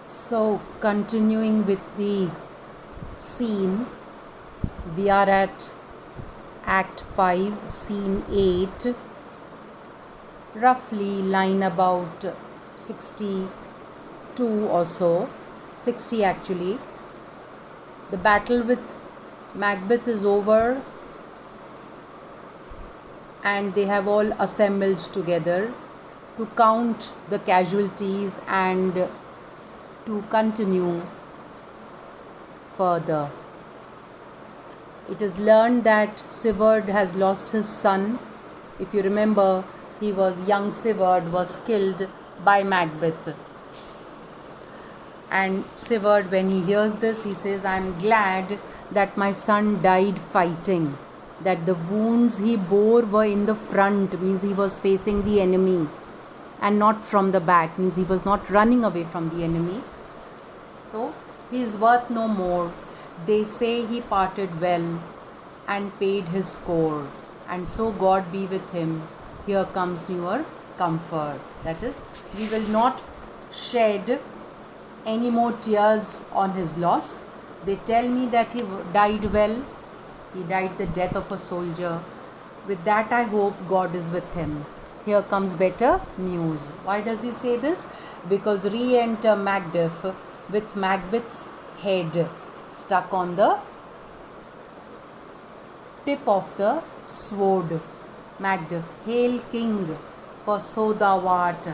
So, continuing with the scene, we are at Act 5, Scene 8, roughly line about 62 or so, 60 actually. The battle with Macbeth is over, and they have all assembled together to count the casualties and to continue further. It is learned that Sigurd has lost his son. If you remember, young Sigurd was killed by Macbeth. And Sigurd, when he hears this, he says, I am glad that my son died fighting. That the wounds he bore were in the front, means he was facing the enemy, and not from the back, means he was not running away from the enemy. So he is worth no more. They say he parted well and paid his score, and so God be with him. Here comes newer comfort. That is, we will not shed any more tears on his loss. They tell me that he died well. He died the death of a soldier. With that, I hope God is with him. Here comes better news. Why does he say this? Because re-enter Macduff with Macbeth's head stuck on the tip of the sword. Macduff, hail king, for so thou art.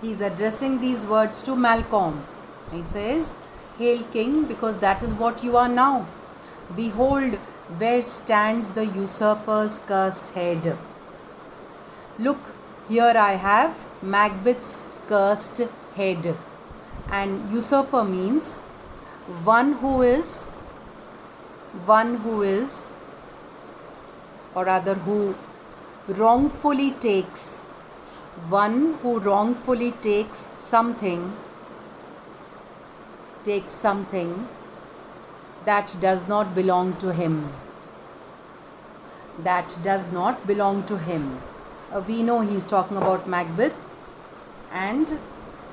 He is addressing these words to Malcolm. He says, hail king, because that is what you are now. Behold, where stands the usurper's cursed head. Look, here I have Macbeth's cursed head. And usurper means one who is, or rather who wrongfully takes, something that does not belong to him. We know he is talking about Macbeth, and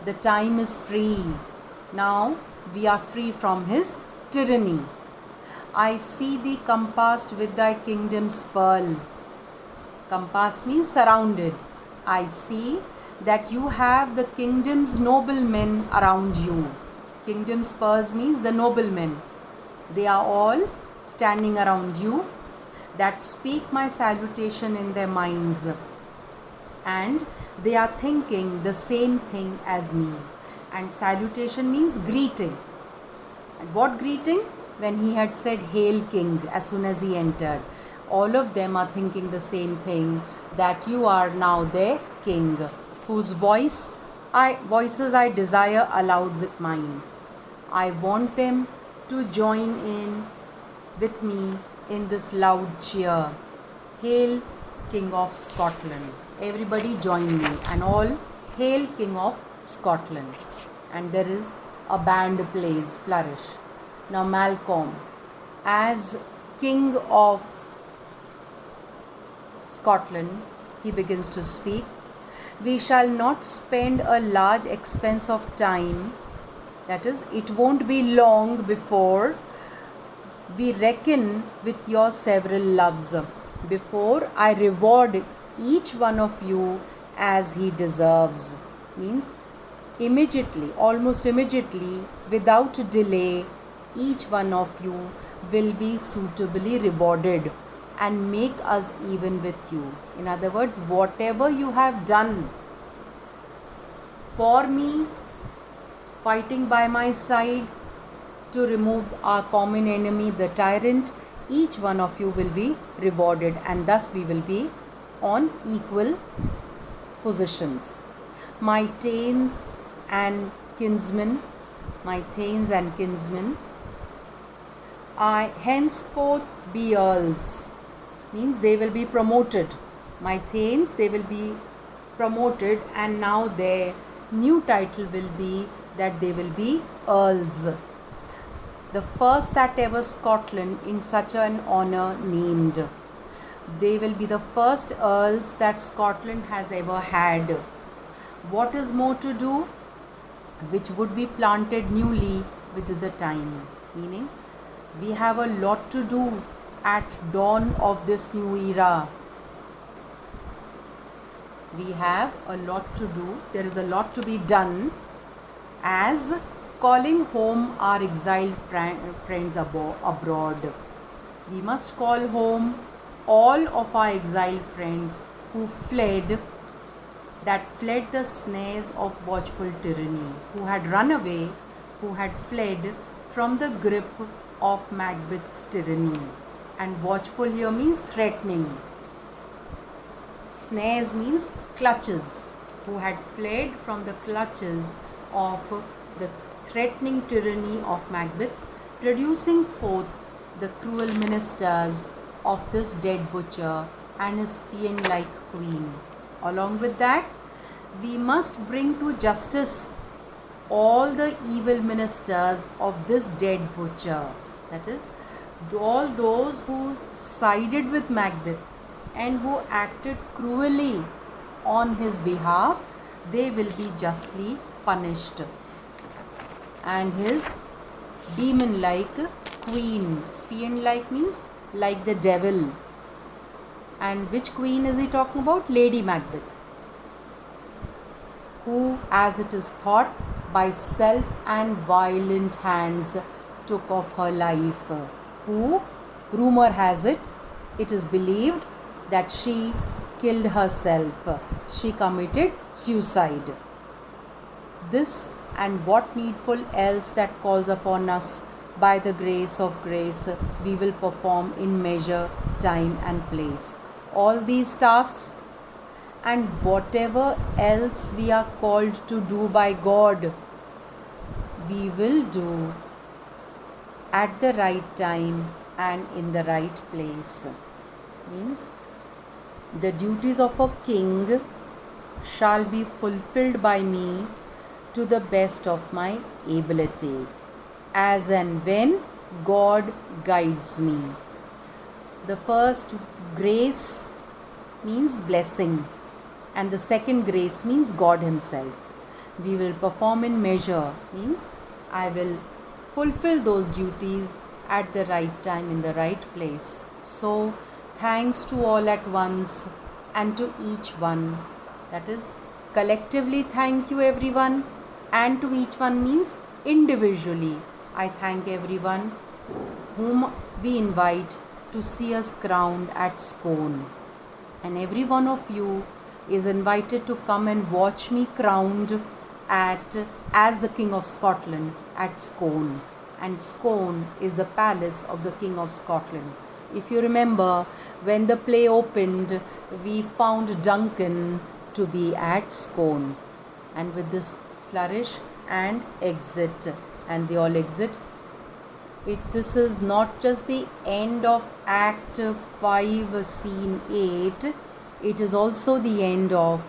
the time is free. Now we are free from his tyranny. I see thee compassed with thy kingdom's pearl. Compassed means surrounded. I see that you have the kingdom's noblemen around you. Kingdom's pearls means the noblemen. They are all standing around you, that speak my salutation in their minds, and they are thinking the same thing as me. And salutation means greeting. And what greeting? When he had said hail king, as soon as he entered, all of them are thinking the same thing, that you are now their king, whose voices I desire aloud with mine. I want them to join in with me in this loud cheer. Hail King of Scotland. Everybody join me, and all hail King of Scotland. And there is a band plays, flourish. Now Malcolm, as King of Scotland, he begins to speak. We shall not spend a large expense of time, that is, it won't be long before we reckon with your several loves, before I reward each one of you as he deserves. Means immediately, almost immediately, without delay, each one of you will be suitably rewarded and make us even with you. In other words, whatever you have done for me, fighting by my side to remove our common enemy, the tyrant, each one of you will be rewarded, and thus we will be on equal positions. My thanes and kinsmen, I henceforth be earls, means they will be promoted. My thanes, they will be promoted, and now their new title will be that they will be earls. The first that ever Scotland in such an honor named. They will be the first earls that Scotland has ever had. What is more to do? which would be planted newly with the time. Meaning, we have a lot to do at dawn of this new era. We have a lot to do. There is a lot to be done as calling home our exiled friends abroad. We must call home all of our exiled friends who fled the snares of watchful tyranny, who had run away, who had fled from the grip of Macbeth's tyranny. And watchful here means threatening. Snares means clutches, who had fled from the clutches of the threatening tyranny of Macbeth, producing forth the cruel ministers of this dead butcher and his fiend-like queen. Along with that, we must bring to justice all the evil ministers of this dead butcher. That is, all those who sided with Macbeth and who acted cruelly on his behalf, they will be justly punished. And his demon-like queen, fiend-like means like the devil. And which queen is he talking about? Lady Macbeth, who, as it is thought, by self and violent hands took off her life. Who, rumor has it, it is believed that she killed herself. She committed suicide. This and what needful else that calls upon us by the grace of grace, we will perform in measure, time and place. All these tasks and whatever else we are called to do by God, we will do at the right time and in the right place. Means the duties of a king shall be fulfilled by me to the best of my ability, as and when God guides me. The first grace means blessing, and the second grace means God Himself. We will perform in measure, means I will fulfill those duties at the right time in the right place. So, thanks to all at once and to each one. That is, collectively thank you everyone, and to each one means individually. I thank everyone whom we invite to see us crowned at Scone. And every one of you is invited to come and watch me crowned as the King of Scotland at Scone. And Scone is the palace of the King of Scotland. If you remember, when the play opened, we found Duncan to be at Scone. And with this flourish and exit, and they all exit. This is not just the end of Act 5, Scene 8. It is also the end of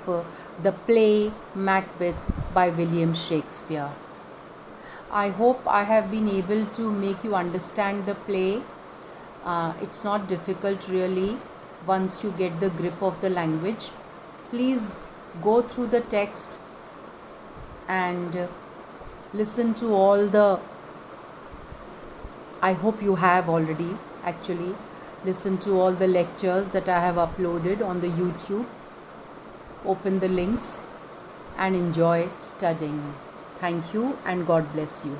the play Macbeth by William Shakespeare. I hope I have been able to make you understand the play. It's not difficult really once you get the grip of the language. Please go through the text and listen to all the, I hope you have already actually listened to all the lectures that I have uploaded on the YouTube. Open the links and enjoy studying. Thank you and God bless you.